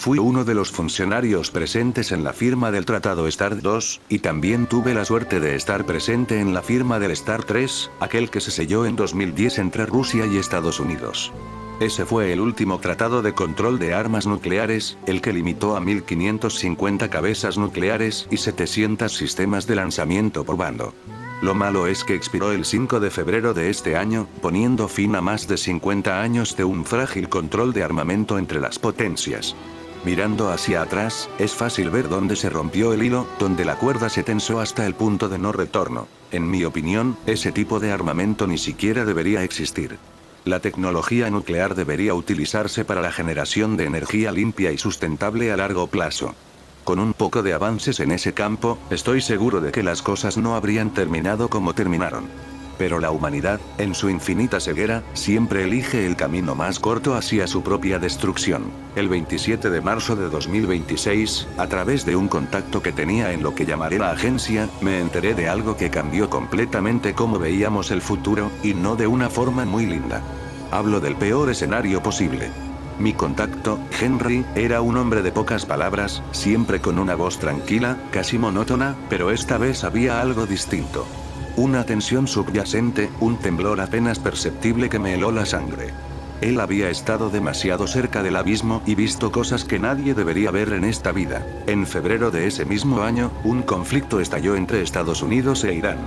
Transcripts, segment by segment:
Fui uno de los funcionarios presentes en la firma del Tratado START 2, y también tuve la suerte de estar presente en la firma del START 3, aquel que se selló en 2010 entre Rusia y Estados Unidos. Ese fue el último tratado de control de armas nucleares, el que limitó a 1550 cabezas nucleares y 700 sistemas de lanzamiento por bando. Lo malo es que expiró el 5 de febrero de este año, poniendo fin a más de 50 años de un frágil control de armamento entre las potencias. Mirando hacia atrás, es fácil ver dónde se rompió el hilo, donde la cuerda se tensó hasta el punto de no retorno. En mi opinión, ese tipo de armamento ni siquiera debería existir. La tecnología nuclear debería utilizarse para la generación de energía limpia y sustentable a largo plazo. Con un poco de avances en ese campo, estoy seguro de que las cosas no habrían terminado como terminaron. Pero la humanidad, en su infinita ceguera, siempre elige el camino más corto hacia su propia destrucción. El 27 de marzo de 2026, a través de un contacto que tenía en lo que llamaré la agencia, me enteré de algo que cambió completamente cómo veíamos el futuro, y no de una forma muy linda. Hablo del peor escenario posible. Mi contacto, Henry, era un hombre de pocas palabras, siempre con una voz tranquila, casi monótona, pero esta vez había algo distinto. Una tensión subyacente, un temblor apenas perceptible que me heló la sangre. Él había estado demasiado cerca del abismo y visto cosas que nadie debería ver en esta vida. En febrero de ese mismo año, un conflicto estalló entre Estados Unidos e Irán.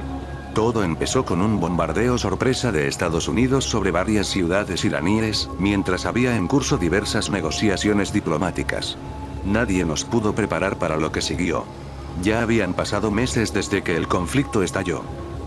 Todo empezó con un bombardeo sorpresa de Estados Unidos sobre varias ciudades iraníes, mientras había en curso diversas negociaciones diplomáticas. Nadie nos pudo preparar para lo que siguió. Ya habían pasado meses desde que el conflicto estalló.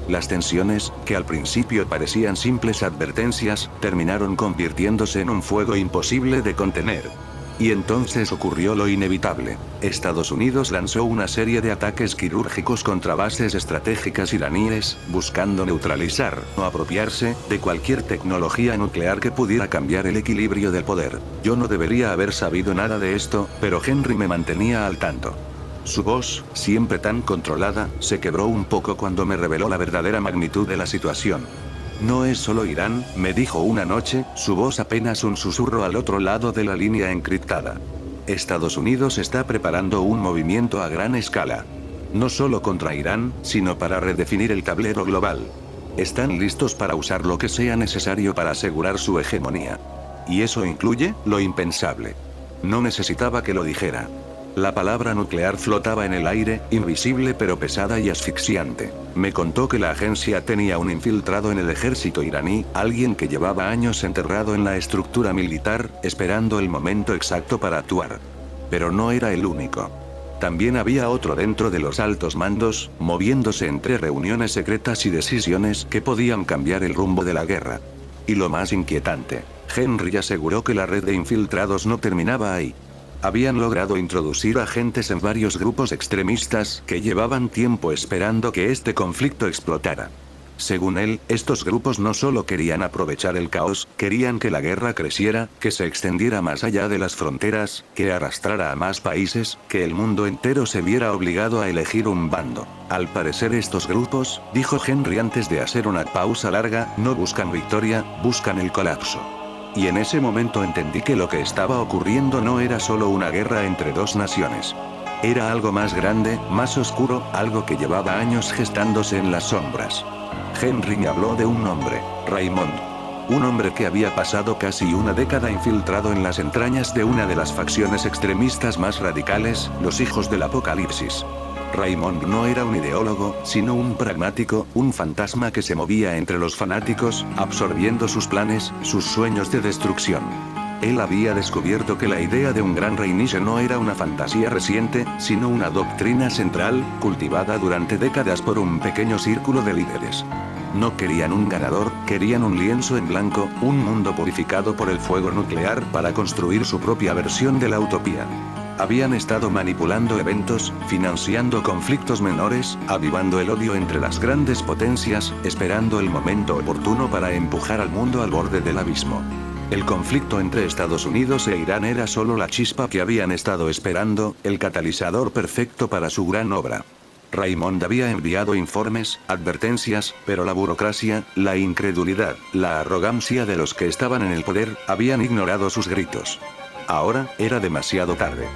Las tensiones, que al principio parecían simples advertencias, terminaron convirtiéndose en un fuego imposible de contener. Y entonces ocurrió lo inevitable. Estados Unidos lanzó una serie de ataques quirúrgicos contra bases estratégicas iraníes, buscando neutralizar o apropiarse de cualquier tecnología nuclear que pudiera cambiar el equilibrio del poder. Yo no debería haber sabido nada de esto, pero Henry me mantenía al tanto. Su voz, siempre tan controlada, se quebró un poco cuando me reveló la verdadera magnitud de la situación. No es solo Irán, me dijo una noche, su voz apenas un susurro al otro lado de la línea encriptada. Estados Unidos está preparando un movimiento a gran escala. No solo contra Irán, sino para redefinir el tablero global. Están listos para usar lo que sea necesario para asegurar su hegemonía. Y eso incluye lo impensable. No necesitaba que lo dijera. La palabra nuclear flotaba en el aire, invisible pero pesada y asfixiante. Me contó que la agencia tenía un infiltrado en el ejército iraní, alguien que llevaba años enterrado en la estructura militar, esperando el momento exacto para actuar. Pero no era el único. También había otro dentro de los altos mandos, moviéndose entre reuniones secretas y decisiones que podían cambiar el rumbo de la guerra. Y lo más inquietante, Henry aseguró que la red de infiltrados no terminaba ahí. Habían logrado introducir agentes en varios grupos extremistas que llevaban tiempo esperando que este conflicto explotara. Según él, estos grupos no solo querían aprovechar el caos, querían que la guerra creciera, que se extendiera más allá de las fronteras, que arrastrara a más países, que el mundo entero se viera obligado a elegir un bando. Al parecer estos grupos, dijo Henry antes de hacer una pausa larga, no buscan victoria, buscan el colapso. Y en ese momento entendí que lo que estaba ocurriendo no era solo una guerra entre dos naciones. Era algo más grande, más oscuro, algo que llevaba años gestándose en las sombras. Henry me habló de un hombre, Raymond. Un hombre que había pasado casi una década infiltrado en las entrañas de una de las facciones extremistas más radicales, los Hijos del Apocalipsis. Raymond no era un ideólogo, sino un pragmático, un fantasma que se movía entre los fanáticos, absorbiendo sus planes, sus sueños de destrucción. Él había descubierto que la idea de un gran reinicio no era una fantasía reciente, sino una doctrina central, cultivada durante décadas por un pequeño círculo de líderes. No querían un ganador, querían un lienzo en blanco, un mundo purificado por el fuego nuclear para construir su propia versión de la utopía. Habían estado manipulando eventos, financiando conflictos menores, avivando el odio entre las grandes potencias, esperando el momento oportuno para empujar al mundo al borde del abismo. El conflicto entre Estados Unidos e Irán era solo la chispa que habían estado esperando, el catalizador perfecto para su gran obra. Raymond había enviado informes, advertencias, pero la burocracia, la incredulidad, la arrogancia de los que estaban en el poder, habían ignorado sus gritos. Ahora, era demasiado tarde.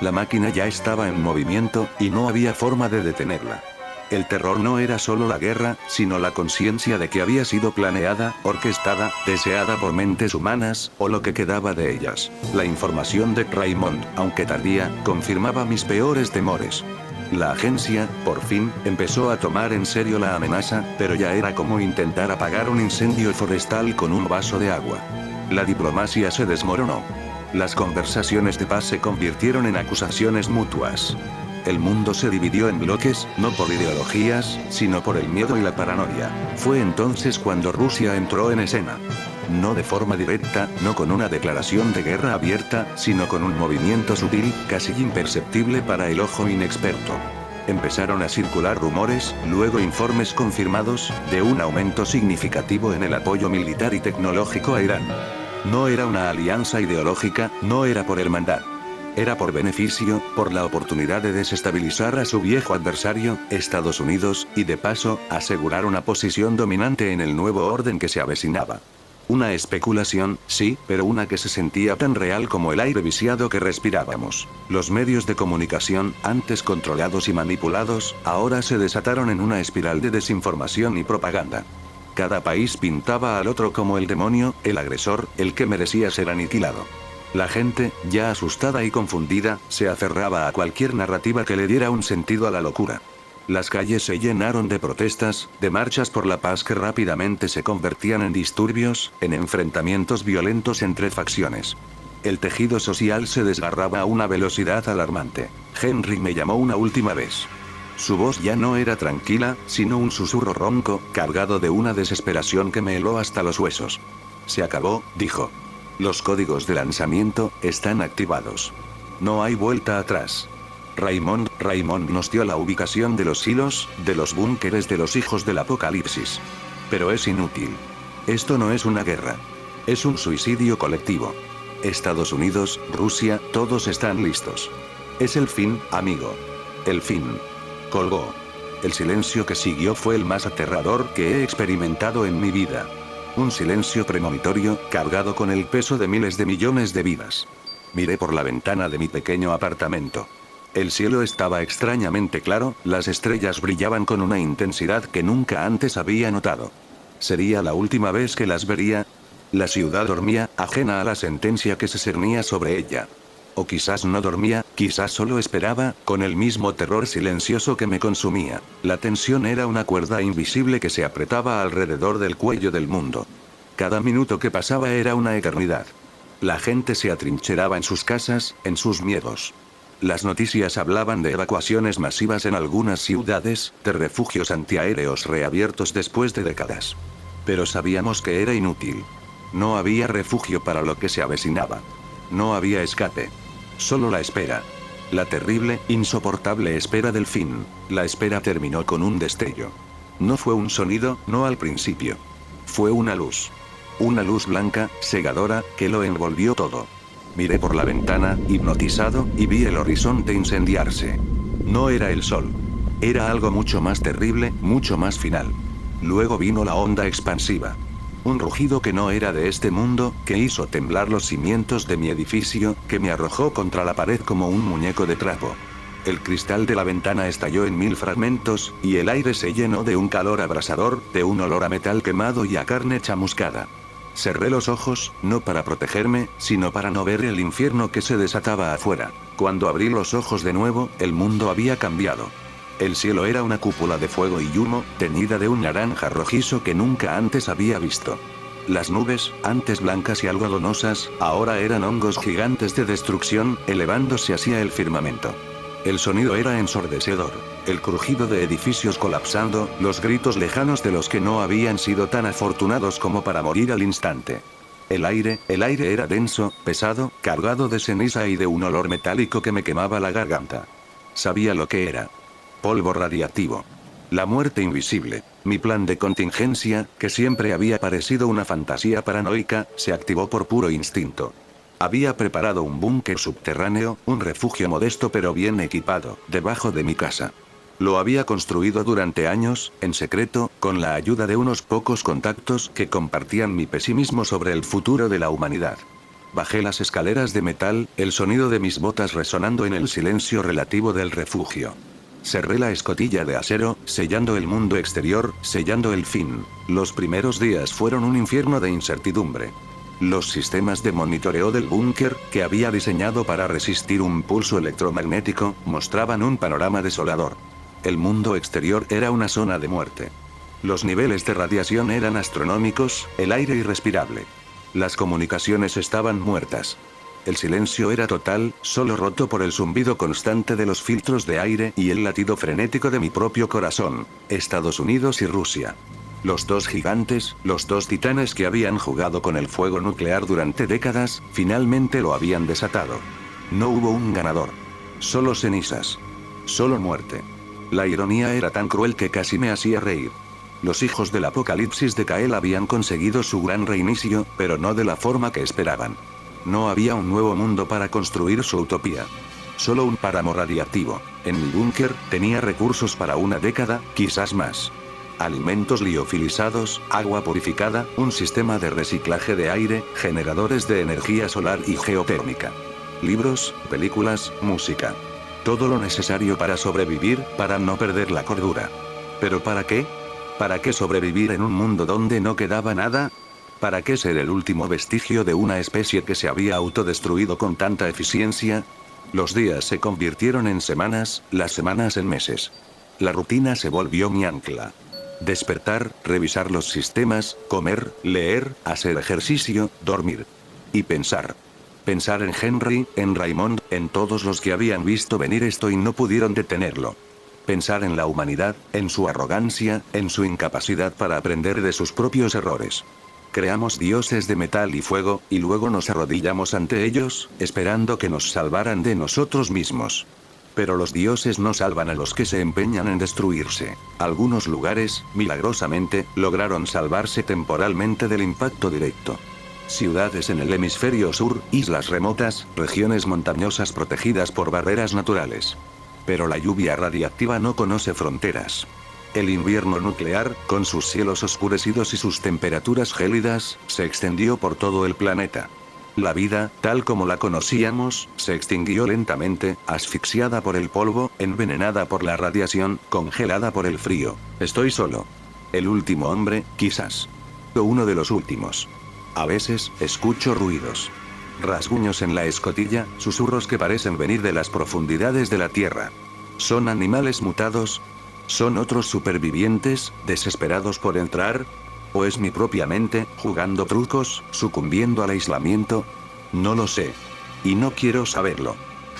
La máquina ya estaba en movimiento, y no había forma de detenerla. El terror no era solo la guerra, sino la conciencia de que había sido planeada, orquestada, deseada por mentes humanas, o lo que quedaba de ellas. La información de Raymond, aunque tardía, confirmaba mis peores temores. La agencia, por fin, empezó a tomar en serio la amenaza, pero ya era como intentar apagar un incendio forestal con un vaso de agua. La diplomacia se desmoronó. Las conversaciones de paz se convirtieron en acusaciones mutuas. El mundo se dividió en bloques, no por ideologías, sino por el miedo y la paranoia. Fue entonces cuando Rusia entró en escena. No de forma directa, no con una declaración de guerra abierta, sino con un movimiento sutil, casi imperceptible para el ojo inexperto. Empezaron a circular rumores, luego informes confirmados, de un aumento significativo en el apoyo militar y tecnológico a Irán. No era una alianza ideológica, no era por hermandad. Era por beneficio, por la oportunidad de desestabilizar a su viejo adversario, Estados Unidos, y de paso, asegurar una posición dominante en el nuevo orden que se avecinaba. Una especulación, sí, pero una que se sentía tan real como el aire viciado que respirábamos. Los medios de comunicación, antes controlados y manipulados, ahora se desataron en una espiral de desinformación y propaganda. Cada país pintaba al otro como el demonio, el agresor, el que merecía ser aniquilado. La gente, ya asustada y confundida, se aferraba a cualquier narrativa que le diera un sentido a la locura. Las calles se llenaron de protestas, de marchas por la paz que rápidamente se convertían en disturbios, en enfrentamientos violentos entre facciones. El tejido social se desgarraba a una velocidad alarmante. Henry me llamó una última vez. Su voz ya no era tranquila, sino un susurro ronco, cargado de una desesperación que me heló hasta los huesos. Se acabó, dijo. Los códigos de lanzamiento están activados. No hay vuelta atrás. Raymond nos dio la ubicación de los silos, de los búnkeres de los hijos del apocalipsis. Pero es inútil. Esto no es una guerra. Es un suicidio colectivo. Estados Unidos, Rusia, todos están listos. Es el fin, amigo. El fin. Colgó. El silencio que siguió fue el más aterrador que he experimentado en mi vida. Un silencio premonitorio, cargado con el peso de miles de millones de vidas. Miré por la ventana de mi pequeño apartamento. El cielo estaba extrañamente claro, las estrellas brillaban con una intensidad que nunca antes había notado. ¿Sería la última vez que las vería? La ciudad dormía, ajena a la sentencia que se cernía sobre ella. O quizás no dormía, quizás solo esperaba, con el mismo terror silencioso que me consumía. La tensión era una cuerda invisible que se apretaba alrededor del cuello del mundo. Cada minuto que pasaba era una eternidad. La gente se atrincheraba en sus casas, en sus miedos. Las noticias hablaban de evacuaciones masivas en algunas ciudades, de refugios antiaéreos reabiertos después de décadas. Pero sabíamos que era inútil. No había refugio para lo que se avecinaba. No había escape. Solo la espera. La terrible, insoportable espera del fin. La espera terminó con un destello. No fue un sonido, no al principio. Fue una luz. Una luz blanca, cegadora, que lo envolvió todo. Miré por la ventana, hipnotizado, y vi el horizonte incendiarse. No era el sol. Era algo mucho más terrible, mucho más final. Luego vino la onda expansiva. Un rugido que no era de este mundo, que hizo temblar los cimientos de mi edificio, que me arrojó contra la pared como un muñeco de trapo. El cristal de la ventana estalló en 1000 fragmentos, y el aire se llenó de un calor abrasador, de un olor a metal quemado y a carne chamuscada. Cerré los ojos, no para protegerme, sino para no ver el infierno que se desataba afuera. Cuando abrí los ojos de nuevo, el mundo había cambiado. El cielo era una cúpula de fuego y humo, teñida de un naranja rojizo que nunca antes había visto. Las nubes, antes blancas y algodonosas, ahora eran hongos gigantes de destrucción, elevándose hacia el firmamento. El sonido era ensordecedor. El crujido de edificios colapsando, los gritos lejanos de los que no habían sido tan afortunados como para morir al instante. El aire era denso, pesado, cargado de ceniza y de un olor metálico que me quemaba la garganta. Sabía lo que era. Polvo radiactivo. La muerte invisible. Mi plan de contingencia, que siempre había parecido una fantasía paranoica, se activó por puro instinto. Había preparado un búnker subterráneo, un refugio modesto pero bien equipado, debajo de mi casa. Lo había construido durante años, en secreto, con la ayuda de unos pocos contactos que compartían mi pesimismo sobre el futuro de la humanidad. Bajé las escaleras de metal, el sonido de mis botas resonando en el silencio relativo del refugio. Cerré la escotilla de acero, sellando el mundo exterior, sellando el fin. Los primeros días fueron un infierno de incertidumbre. Los sistemas de monitoreo del búnker, que había diseñado para resistir un pulso electromagnético, mostraban un panorama desolador. El mundo exterior era una zona de muerte. Los niveles de radiación eran astronómicos, el aire irrespirable. Las comunicaciones estaban muertas. El silencio era total, solo roto por el zumbido constante de los filtros de aire y el latido frenético de mi propio corazón. Estados Unidos y Rusia. Los dos gigantes, los dos titanes que habían jugado con el fuego nuclear durante décadas, finalmente lo habían desatado. No hubo un ganador. Solo cenizas. Solo muerte. La ironía era tan cruel que casi me hacía reír. Los hijos del apocalipsis de Kael habían conseguido su gran reinicio, pero no de la forma que esperaban. No había un nuevo mundo para construir su utopía. Solo un páramo radiactivo. En mi búnker, tenía recursos para una década, quizás más. Alimentos liofilizados, agua purificada, un sistema de reciclaje de aire, generadores de energía solar y geotérmica. Libros, películas, música. Todo lo necesario para sobrevivir, para no perder la cordura. ¿Pero para qué? ¿Para qué sobrevivir en un mundo donde no quedaba nada? ¿Para qué ser el último vestigio de una especie que se había autodestruido con tanta eficiencia? Los días se convirtieron en semanas, las semanas en meses. La rutina se volvió mi ancla. Despertar, revisar los sistemas, comer, leer, hacer ejercicio, dormir. Y pensar. Pensar en Henry, en Raymond, en todos los que habían visto venir esto y no pudieron detenerlo. Pensar en la humanidad, en su arrogancia, en su incapacidad para aprender de sus propios errores. Creamos dioses de metal y fuego, y luego nos arrodillamos ante ellos, esperando que nos salvaran de nosotros mismos. Pero los dioses no salvan a los que se empeñan en destruirse. Algunos lugares, milagrosamente, lograron salvarse temporalmente del impacto directo. Ciudades en el hemisferio sur, islas remotas, regiones montañosas protegidas por barreras naturales. Pero la lluvia radiactiva no conoce fronteras. El invierno nuclear, con sus cielos oscurecidos y sus temperaturas gélidas, se extendió por todo el planeta. La vida, tal como la conocíamos, se extinguió lentamente, asfixiada por el polvo, envenenada por la radiación, congelada por el frío. Estoy solo. El último hombre, quizás. O uno de los últimos. A veces, escucho ruidos. Rasguños en la escotilla, susurros que parecen venir de las profundidades de la tierra. ¿Son animales mutados? ¿Son otros supervivientes, desesperados por entrar? ¿O es mi propia mente, jugando trucos, sucumbiendo al aislamiento? No lo sé. Y no quiero saberlo.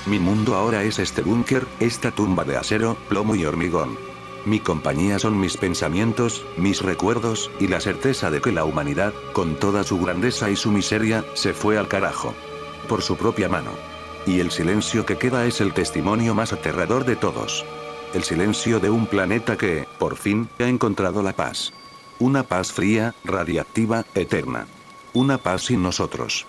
Mi mundo ahora es este búnker, esta tumba de acero, plomo y hormigón. Mi compañía son mis pensamientos, mis recuerdos, y la certeza de que la humanidad, con toda su grandeza y su miseria, se fue al carajo. Por su propia mano. Y el silencio que queda es el testimonio más aterrador de todos. El silencio de un planeta que, por fin, ha encontrado la paz. Una paz fría, radiactiva, eterna. Una paz sin nosotros.